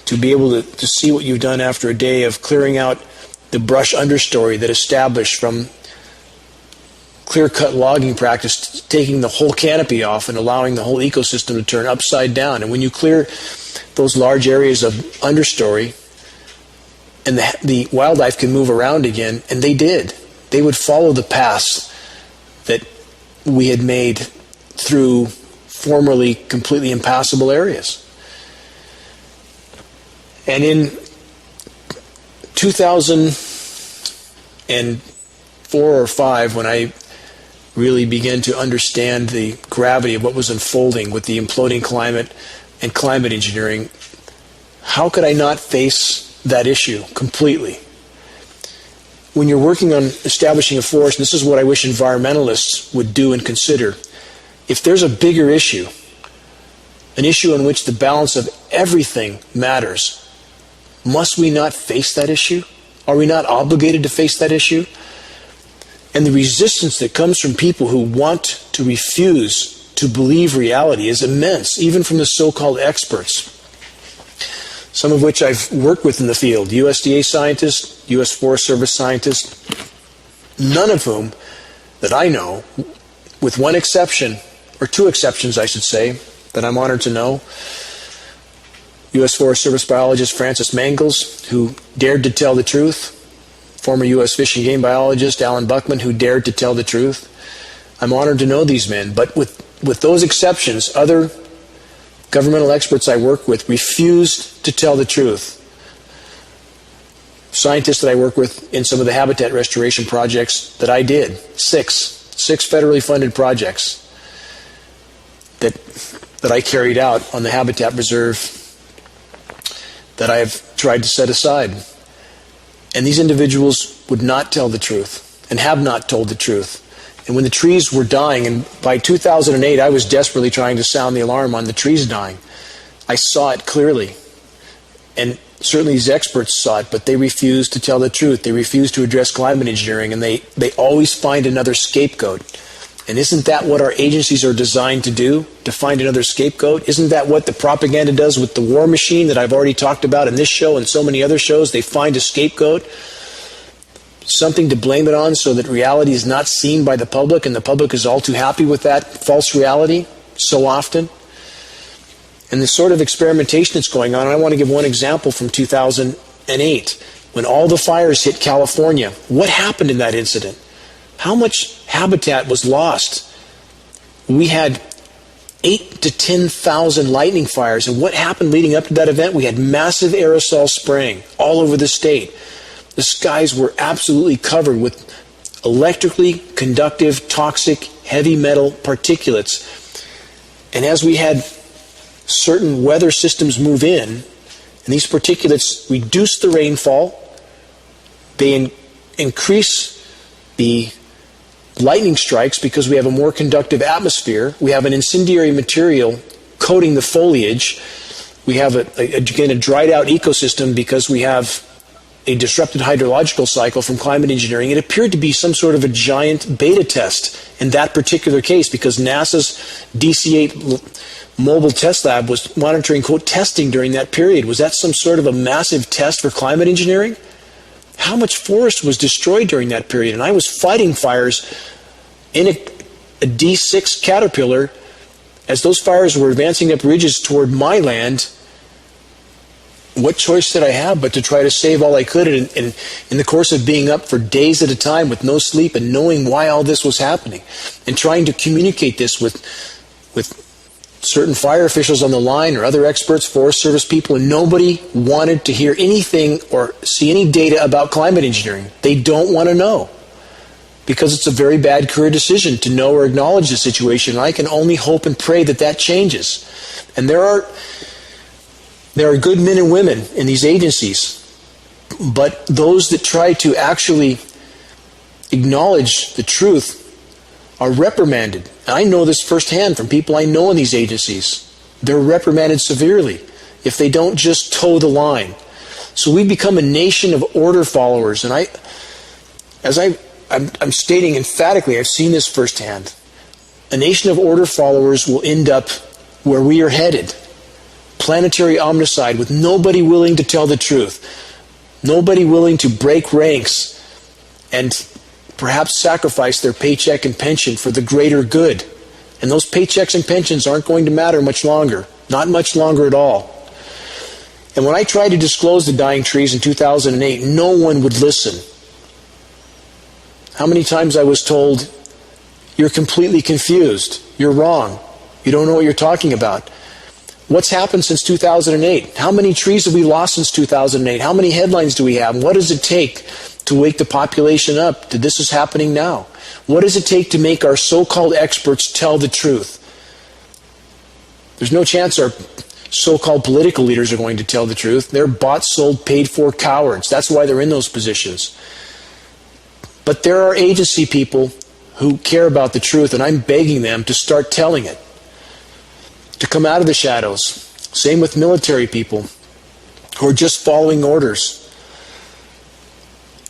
to be able to see what you've done after a day of clearing out the brush understory that established from clear-cut logging practice, taking the whole canopy off and allowing the whole ecosystem to turn upside down. And when you clear those large areas of understory, and the wildlife can move around again, and they did. They would follow the paths that we had made through formerly completely impassable areas. And in 2004 or 5, when I really began to understand the gravity of what was unfolding with the imploding climate and climate engineering, how could I not face that issue completely? When you're working on establishing a forest, and this is what I wish environmentalists would do and consider, if there's a bigger issue, an issue in which the balance of everything matters, must we not face that issue? Are we not obligated to face that issue? And the resistance that comes from people who want to refuse to believe reality is immense, even from the so-called experts, some of which I've worked with in the field, USDA scientists, U.S. Forest Service scientists, none of whom that I know, with one exception, or two exceptions I should say, that I'm honored to know, U.S. Forest Service biologist Francis Mangels, who dared to tell the truth, former U.S. Fish and Game biologist Alan Buckman, who dared to tell the truth. I'm honored to know these men, but with those exceptions, other governmental experts I work with refused to tell the truth. Scientists that I work with in some of the habitat restoration projects that I did, six federally funded projects that I carried out on the habitat reserve that I have tried to set aside. And these individuals would not tell the truth and have not told the truth. And when the trees were dying, and by 2008 I was desperately trying to sound the alarm on the trees dying, I saw it clearly. And certainly these experts saw it, but they refused to tell the truth. They refused to address climate engineering, and they always find another scapegoat. And isn't that what our agencies are designed to do, to find another scapegoat? Isn't that what the propaganda does with the war machine that I've already talked about in this show and so many other shows? They find a scapegoat, something to blame it on so that reality is not seen by the public, and the public is all too happy with that false reality so often. And the sort of experimentation that's going on, I want to give one example from 2008, when all the fires hit California. What happened in that incident? How much habitat was lost? We had 8,000 to 10,000 lightning fires, and what happened leading up to that event? We had massive aerosol spraying all over the state. The skies were absolutely covered with electrically conductive, toxic, heavy metal particulates. And as we had certain weather systems move in, and these particulates reduce the rainfall, they increase the lightning strikes because we have a more conductive atmosphere. We have an incendiary material coating the foliage. We have, again, a dried out ecosystem because we have a disrupted hydrological cycle from climate engineering. It appeared to be some sort of a giant beta test in that particular case because NASA's DC-8 mobile test lab was monitoring, quote, testing during that period. Was that some sort of a massive test for climate engineering? How much forest was destroyed during that period? And I was fighting fires in a D6 Caterpillar as those fires were advancing up ridges toward my land. What choice did I have but to try to save all I could? And in the course of being up for days at a time with no sleep and knowing why all this was happening and trying to communicate this with certain fire officials on the line or other experts, Forest Service people, and nobody wanted to hear anything or see any data about climate engineering. They don't want to know because it's a very bad career decision to know or acknowledge the situation. And I can only hope and pray that that changes. And there are good men and women in these agencies, but those that try to actually acknowledge the truth are reprimanded. And I know this firsthand from people I know in these agencies. They're reprimanded severely if they don't just toe the line. So we become a nation of order followers. And I'm stating emphatically, I've seen this firsthand. A nation of order followers will end up where we are headed. Planetary omnicide with nobody willing to tell the truth. Nobody willing to break ranks and perhaps sacrifice their paycheck and pension for the greater good. And those paychecks and pensions aren't going to matter much longer. Not much longer at all. And when I tried to disclose the dying trees in 2008, no one would listen. How many times I was told, "You're completely confused. You're wrong. You don't know what you're talking about." What's happened since 2008? How many trees have we lost since 2008? How many headlines do we have? What does it take to wake the population up that this is happening now? What does it take to make our so-called experts tell the truth? There's no chance our so-called political leaders are going to tell the truth. They're bought, sold, paid for cowards. That's why they're in those positions. But there are agency people who care about the truth, and I'm begging them to start telling it, to come out of the shadows. Same with military people who are just following orders.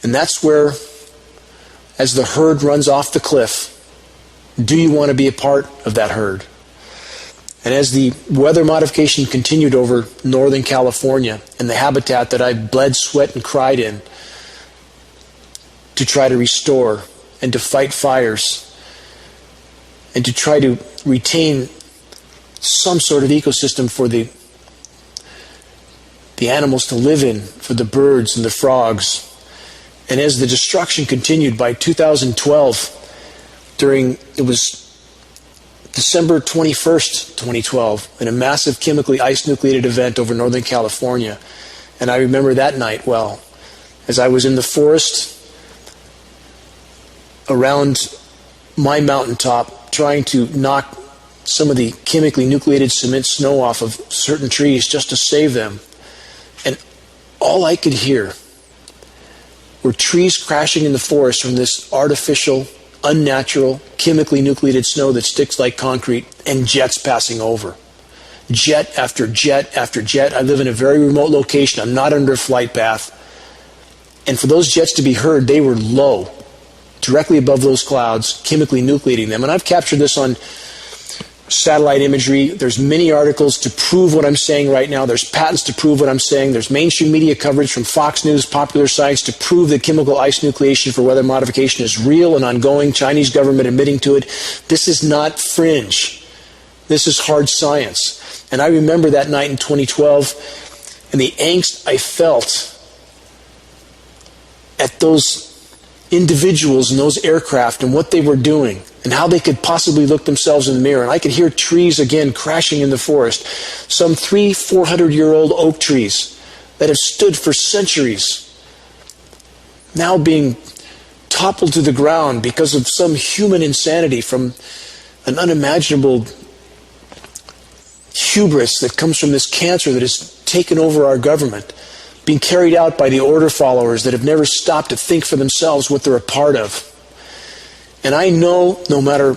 And that's where, as the herd runs off the cliff, do you want to be a part of that herd? And as the weather modification continued over Northern California and the habitat that I bled, sweat, and cried in to try to restore and to fight fires and to try to retain some sort of ecosystem for the animals to live in, for the birds and the frogs. And as the destruction continued by 2012, it was December 21st, 2012, in a massive chemically ice-nucleated event over Northern California. And I remember that night well, as I was in the forest around my mountaintop trying to knock some of the chemically nucleated cement snow off of certain trees just to save them. And all I could hear were trees crashing in the forest from this artificial, unnatural, chemically nucleated snow that sticks like concrete, and jets passing over. Jet after jet after jet. I live in a very remote location. I'm not under a flight path. And for those jets to be heard, they were low, directly above those clouds, chemically nucleating them. And I've captured this on satellite imagery. There's many articles to prove what I'm saying right now. There's patents to prove what I'm saying. There's mainstream media coverage from Fox News, Popular Science to prove that chemical ice nucleation for weather modification is real and ongoing. Chinese government admitting to it. This is not fringe. This is hard science. And I remember that night in 2012 and the angst I felt at those individuals in those aircraft and what they were doing and how they could possibly look themselves in the mirror. And I could hear trees again crashing in the forest. Some 300-400-year-old oak trees that have stood for centuries now being toppled to the ground because of some human insanity from an unimaginable hubris that comes from this cancer that has taken over our government, being carried out by the order followers that have never stopped to think for themselves what they're a part of. And I know no matter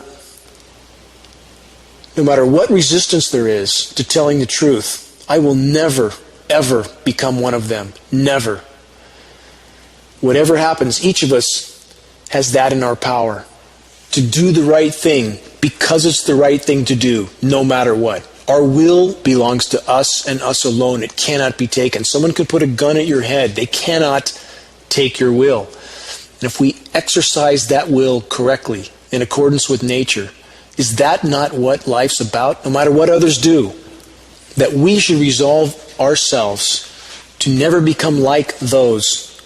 what resistance there is to telling the truth, I will never, ever become one of them. Never. Whatever happens, each of us has that in our power. To do the right thing because it's the right thing to do, no matter what. Our will belongs to us and us alone. It cannot be taken. Someone could put a gun at your head. They cannot take your will. And if we exercise that will correctly, in accordance with nature, is that not what life's about? No matter what others do, that we should resolve ourselves to never become like those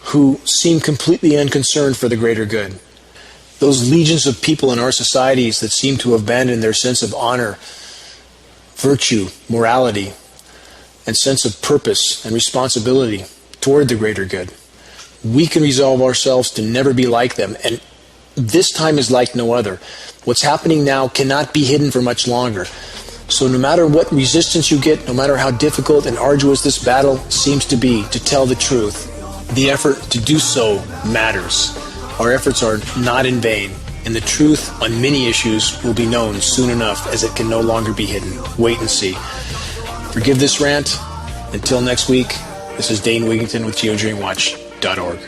who seem completely unconcerned for the greater good. Those legions of people in our societies that seem to abandon their sense of honor, virtue, morality, and sense of purpose and responsibility toward the greater good. We can resolve ourselves to never be like them, and this time is like no other. What's happening now cannot be hidden for much longer. So no matter what resistance you get, no matter how difficult and arduous this battle seems to be to tell the truth, the effort to do so matters. Our efforts are not in vain, and the truth on many issues will be known soon enough as it can no longer be hidden. Wait and see. Forgive this rant. Until next week, this is Dane Wigington with GeoEngineeringWatch.org.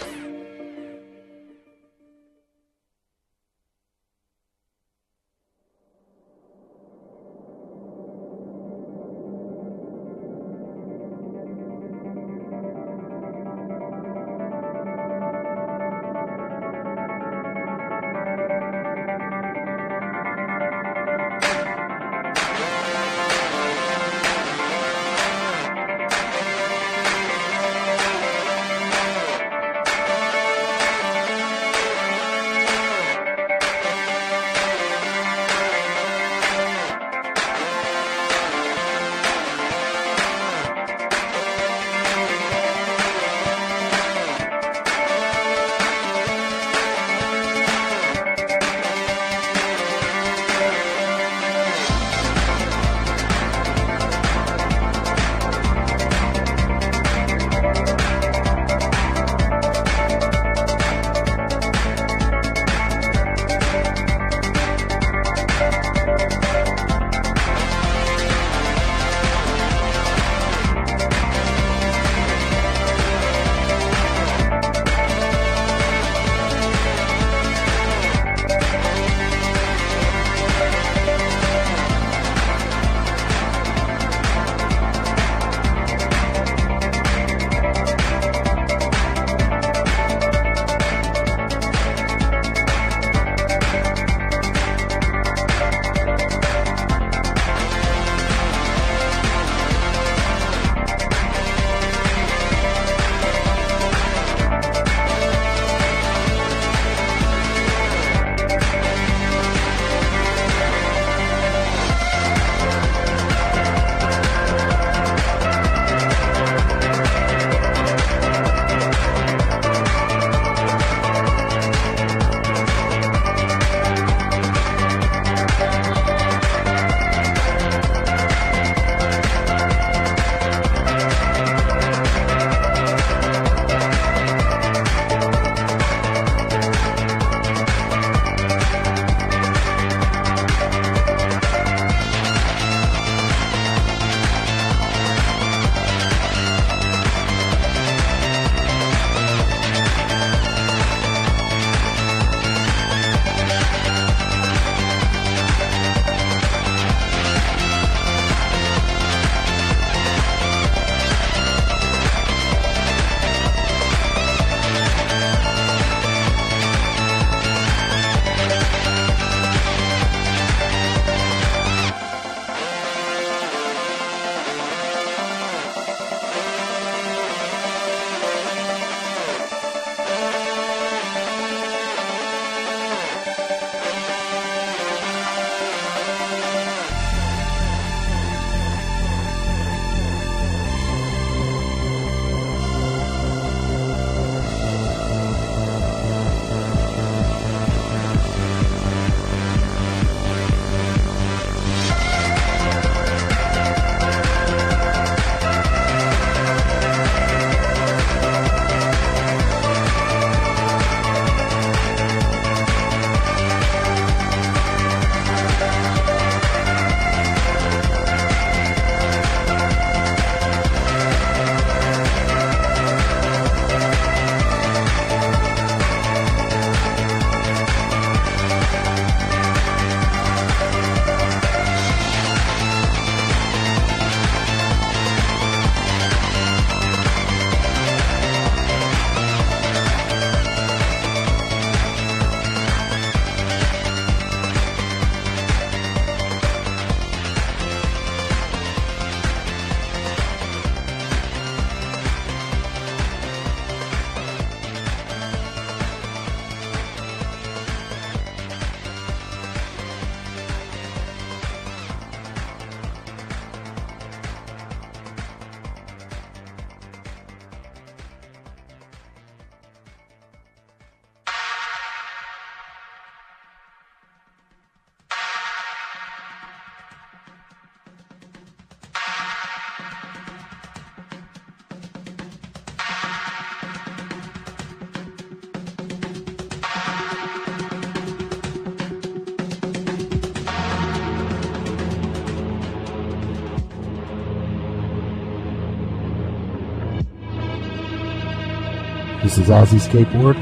This is Ozzy Skateboard,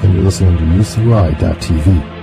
and you're listening to UCY.tv.